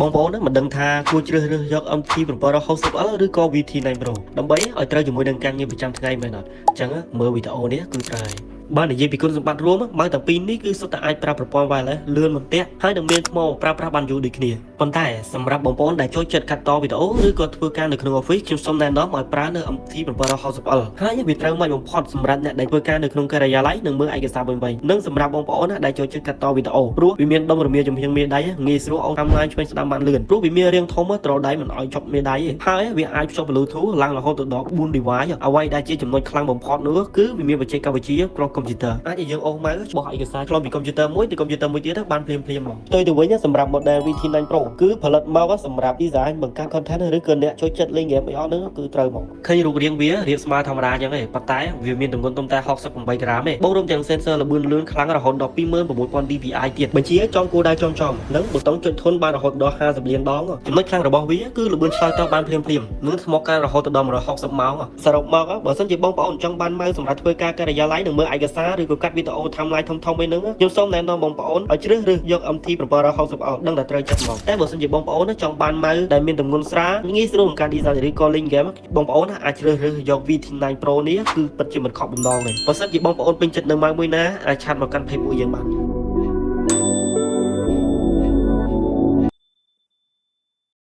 បងប្អូនណាមិនដឹងថាគួរជ្រើសរើសយក MT 760L ឬក៏ VT9 Pro ដើម្បីឲ្យត្រូវជាមួយនឹងការងារប្រចាំថ្ងៃមែនអត់អញ្ចឹងមើលវីដេអូនេះគឺត្រូវហើយបើនិយាយពីគុណសម្បត្តិរួមបើទាំងពីរនេះគឺសុទ្ធតែអាចប្រើប្រព័ន្ធ wireless លឿនបន្ទាក់ហើយនឹងមានថ្មប្រើប្រាស់បានយូរដូចគ្នាប៉ុន្តែសម្រាប់បងប្អូនដែលចូលចិត្តកាត់តវីដេអូឬក៏ធ្វើការនៅក្នុង Office ខ្ញុំសូមណែនាំឲ្យប្រើនៅ MT 760L ហើយវាត្រូវមិនបំផុតសម្រាប់អ្នកដែលធ្វើការនៅក្នុងការិយាល័យនិងមើលឯកសារវិញនិងសម្រាប់បងប្អូនដែលចូលចិត្តកាត់តវីដេអូព្រោះវាមានដុំរមៀលចំហៀងមេដៃងាយស្រួលអូនតាមឡាញឆ្វេងស្ដាំបានលឿនព្រោះវាមានរាងធំត្រដៃមិនឲ្យជាប់មេដៃទេហើយវាអាចភ្ជាប់ Bluetooth ឡើងរហូតដល់4 device អ្វីដែលជាចំណុចខ្លាំងបំផុតនោះគឺវាមានបច្ចេកវិទ្យាគ្រាប់កុំព្យូទ័រអាចឲ្យយើងអូសម៉ៅបោះឯកសារឆ្លងពីកុំព្យូទ័រមួយទៅកុំព្យូទ័រមួយទៀតបានភ្លាមៗហ្មងផ្ទុយទៅវិញសម្រាប់ model VT9 Pro គឺផលិតមកសម្រាប់ design បង្កើត content ឬក៏អ្នកចូលចិត្តលេង game អីអស់ហ្នឹងគឺត្រូវមកឃើញរូបរាងវារាបស្មើធម្មតាអញ្ចឹងទេប៉ុន្តែវាមានទម្ងន់ត្រឹមតែ68ក្រាមទេបូករួមទាំង sensor ល្បឿនលឿនខ្លាំងរហូតដល់ 26000 dpi ទៀតបញ្ជាចំគោលដៅចំនិងប៊ូតុងចុចធន់បានរហូតដល់50លានដងចំណុចខ្លាំងរបស់វាគឺល្បឿនឆ្លើយតបបានភ្លាមៗនិងស្មុកការរហូតដល់160ម៉ោងសរុបមកបើសិនជាបងប្អូនចង់បានម៉ៅសម្រាប់ធ្វើការការិយាល័យនិងមើលឯកសារឬក៏កាត់វីដេអូ timeline ធំៗឯហ្នឹងខ្ញុំសូមណែនាំបងប្អូនឲ្យជ្រើសរើសយក MT 760L ដឹងតែត្រូវចិត្តមកតែបើសិនជាបងប្អូនចង់បានម៉ៅដែលមានទម្ងន់ស្រាលងាយស្រួលក្នុងការ design ឬក៏លេង game បងប្អូនអាចជ្រើសរើសយក VT9 Pro នេះគឺពិតជាមិនខកបំណងទេបើសិនជាបងប្អូនពេញចិត្តនៅម៉ៅមួយណាអាចឆាតមកកាន់ Facebook យើងបាន